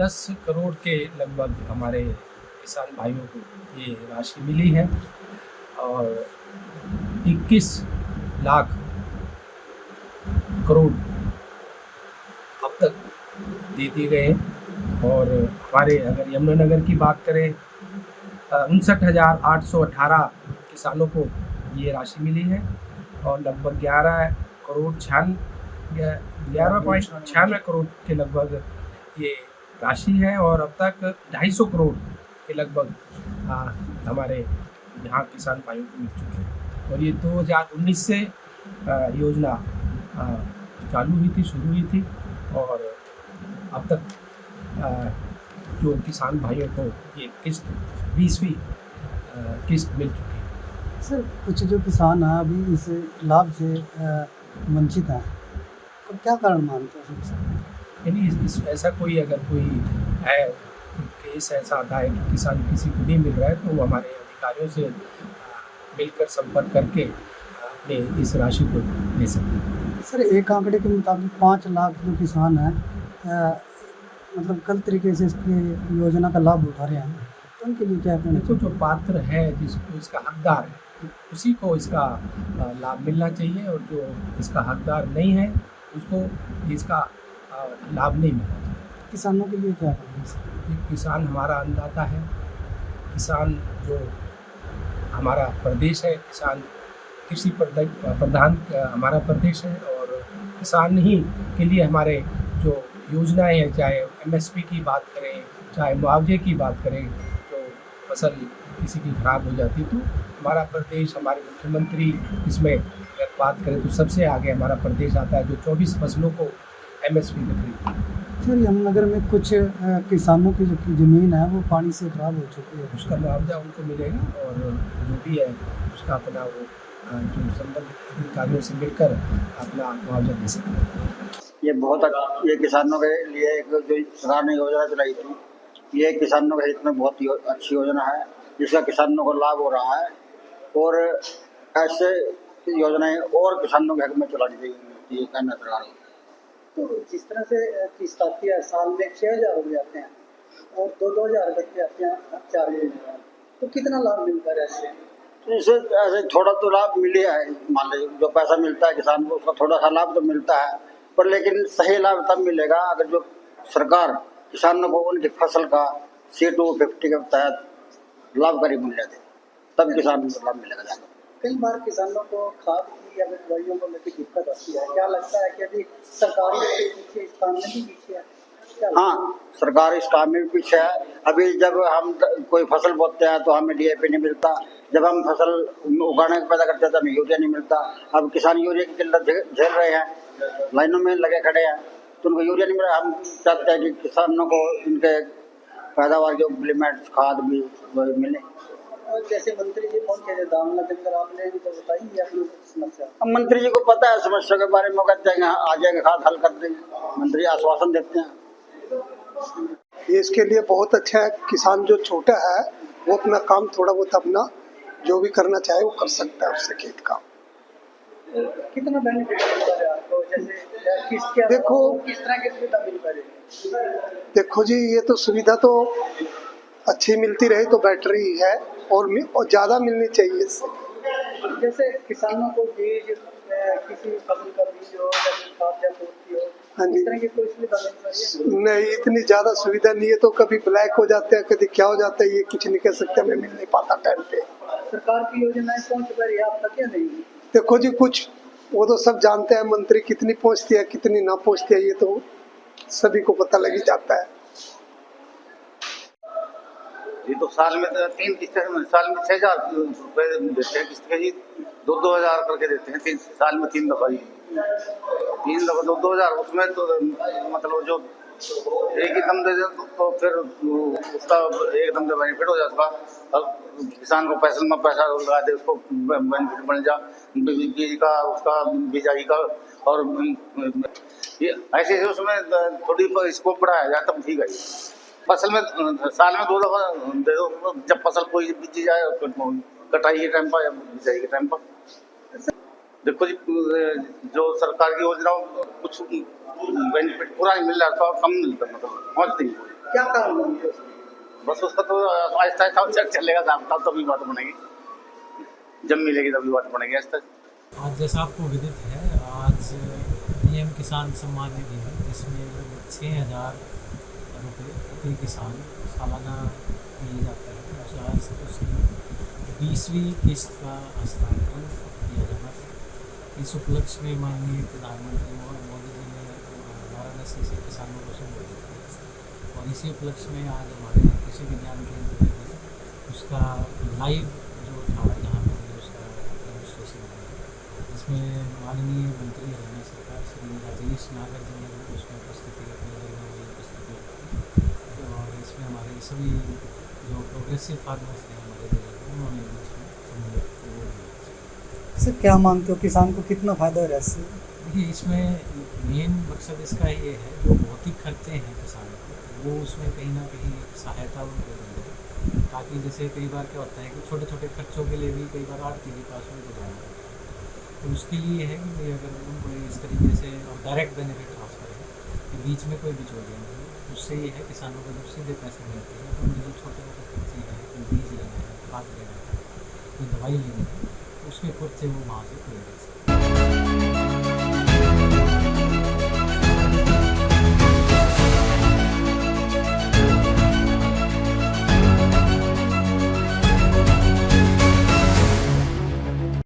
10 करोड़ के लगभग हमारे किसान भाइयों को ये राशि मिली है और 21 लाख करोड़ अब तक दे दिए गए हैं। और हमारे अगर यमुनानगर की बात करें 59,818 किसानों को ये राशि मिली है और लगभग 11.96 करोड़ के लगभग ये राशि है और अब तक 250 करोड़ के लगभग हमारे यहाँ किसान भाइयों को मिल चुके हैं। और ये 2019 से योजना चालू हुई थी, शुरू हुई थी और अब तक जो किसान भाइयों को ये किस्त 20वीं किस्त मिल चुकी है। सर, कुछ जो किसान हैं अभी इस लाभ से वंचित हैं, तो क्या कारण मानते हैं? यानी ऐसा कोई अगर कोई है केस ऐसा आता है कि किसान किसी को नहीं मिल रहा है तो वो हमारे अधिकारियों से मिलकर संपर्क करके अपने इस राशि को ले सकते हैं। सर, एक आंकड़े के मुताबिक 5 लाख जो किसान हैं मतलब गलत तरीके से इसकी योजना का लाभ उठा रहे हैं, तो उनके लिए क्या कहना? देखो, जो पात्र है, जिसको इसका हकदार है, उसी को इसका लाभ मिलना चाहिए और जो इसका हकदार नहीं है उसको इसका लाभ नहीं मिलना चाहिए। किसानों के लिए क्या कहना है? किसान हमारा अन्नदाता है। किसान जो हमारा प्रदेश है, किसान कृषि प्रधान हमारा प्रदेश है और किसान ही के लिए हमारे जो योजनाएं हैं, चाहे MSP की बात करें, चाहे मुआवजे की बात करें, जो फसल किसी की खराब हो जाती तो हमारा प्रदेश, हमारे मुख्यमंत्री इसमें अगर बात करें तो सबसे आगे हमारा प्रदेश आता है जो 24 फसलों को MSP पे खरीदता है। सर, यमुनानगर में कुछ किसानों की जो ज़मीन है वो पानी से खराब हो चुकी है, उसका मुआवजा उनको मिलेगा और जो भी है उसका अपना वो जो संबंधित अधिकारियों से मिलकर अपना मुआवजा दे सकते हैं। ये किसानों के लिए एक जो सरकार ने योजना चलाई थी, ये किसानों के हित में बहुत ही अच्छी योजना है जिसका किसानों को लाभ हो रहा है और ऐसे योजनाएं और किसानों के हक में चलानी चाहिए, ये कहना सरकार को। तो जिस तरह से किस्त आती है, साल में 6,000 हो जाते हैं और 2,000 करके आते हैं 4 महीने, तो कितना लाभ मिलता है ऐसे? तो इससे ऐसे थोड़ा तो लाभ मिल ही है, मान लीजिए जो पैसा मिलता है किसान को उसका थोड़ा सा लाभ तो मिलता है, पर लेकिन सही लाभ तब मिलेगा अगर जो सरकार किसानों को उनकी फसल का C250 के तहत लाभकारी मूल्य दे, तब किसान को लाभ मिलेगा ज़्यादा। कई बार किसानों को खाद की या दवाइयों को लेकर दिक्कत आती है, क्या लगता है कि अभी सरकारी पीछे इस काम में भी पीछे है? हाँ, सरकार इस काम में भी पीछे है। अभी जब हम कोई फसल बोते हैं तो हमें DAP नहीं मिलता, जब हम फसल उगाने पैदा करते हैं तो हमें यूरिया नहीं मिलता। अब किसान यूरिया की किल्लत झेल रहे हैं, लाइनों में लगे खड़े हैं तो उनको यूरिया नहीं मिल रहा। हम चाहते हैं कि किसानों को इनके पैदावार के इम्प्लीमेंट्स खाद भी मिले। और जैसे मंत्री जी पहुंचे थे दामला के अंदर, आपने भी तो बताई है अपनी समस्या। अब मंत्री जी को पता है समस्या के बारे में, वो कहते हैं आ जाएंगे खाद हल कर देंगे, मंत्री आश्वासन देते हैं। ये इसके लिए बहुत अच्छा है। किसान जो छोटा है वो अपना काम थोड़ा बहुत अपना जो भी करना चाहे वो कर सकता है उससे खेत का। कितना बेनिफिट मिलता है आपको? जैसे देखो, किस तरह की सुविधा मिल पा रही है? देखो जी, ये तो सुविधा तो अच्छी मिलती रही तो बेटर ही है और ज़्यादा मिलनी चाहिए इससे। जैसे किसानों को बीज, किसी फसल का बीज हो या खाद या पूर्ति हो, हाँ जी, इस तरह की कोई सुविधा मिल रही है? नहीं, इतनी ज़्यादा सुविधा नहीं है, तो कभी ब्लैक हो जाते हैं, कभी क्या हो जाता है, ये कुछ नहीं कह सकते, हमें मिल नहीं पाता टाइम पे। सरकार की योजनाएं पहुंच पा रही है आप तक या नहीं? देखो जी, कुछ वो तो सब जानते हैं, मंत्री कितनी पहुंचती है कितनी ना पहुंचती है ये तो सभी को पता लग ही जाता है। ये तो साल में 3 किस्तें, साल में 6,000 रुपए देते हैं किस्त के जी, 2,000 करके देते हैं 3 साल में 3 दफा, 3 दफा 2,000। उसमें तो मतलब जो एक ही दम दे दे तो फिर उसका एक दम से बेनिफिट हो जाता। अब किसान को पैसे में पैसा लगा दे, उसको बेनिफिट बन जा, बीज का, उसका बिजाई का, और ये ऐसे उसमें थोड़ी स्कोप बढ़ाया जाए तब ठीक है। फसल में साल में 2 दफा दे दो, जब फसल कोई बीजी जाए कटाई के टाइम पर या बिजाई के टाइम पर। देखो जी, जो सरकार की योजना कुछ बेनिफिट पूरा नहीं मिल रहा, तो कम मिलता, मतलब पहुँचती नहीं। क्या कारण बनते हैं उसके? बस उसका तो आहिस्ता आहिस्ता चलेगा काम, तभी बात बनेगी, जब मिलेगी तभी बात बनेगी आहिस्ता। आज जैसा आपको विदित है, आज पीएम किसान सम्मान निधि है, जिसमें 6,000 रुपये प्रति किसान सालाना दिए जाते हैं। आज उसकी 20वीं किस्त का हस्तांतरण किया जाना है। इस उपलक्ष्य में माननीय प्रधानमंत्री मोदी जी ने वाराणसी से किसानों को संबोधित किया, और इसी उपलक्ष्य में आज हमारे कृषि विज्ञान केंद्र में उसका लाइव जो था, जहाँ पर उसका डेमोस्ट्रेशन हुआ, जिसमें माननीय मंत्री हरियाणा सरकार श्री राजेश नागर जी ने भी उसमें उपस्थिति उपस्थिति की, और इसमें हमारे सभी जो प्रोग्रेसिव फार्मर्स हैं हमारे जिले में, उन्होंने भी इसमें सम्मिलित किया। सर क्या मानते हो किसान को कितना फायदा हो रहा है इससे? देखिए, इसमें मेन मकसद इसका ये है, जो भौतिक खर्चे हैं किसानों को, वो उसमें कहीं ना कहीं सहायता उनको देंगे, ताकि जैसे कई बार क्या होता है कि छोटे छोटे खर्चों के लिए भी कई बार आड़ती के पास उनको जाना पड़ता है। तो उसके लिए है कि भाई अगर उनको इस तरीके से डायरेक्ट बेनिफिट ट्रांसफर है कि बीच में कोई बिचौलिया नहीं है, उससे ये है किसानों को जब सीधे पैसे मिलते हैं तो उनके जो छोटे मोटे खर्चे हैं, कोई बीज लेना है, खाद लेना है, कोई दवाई लेनी है, उसके खर्चे वो वहाँ से पूरे कर सकते हैं।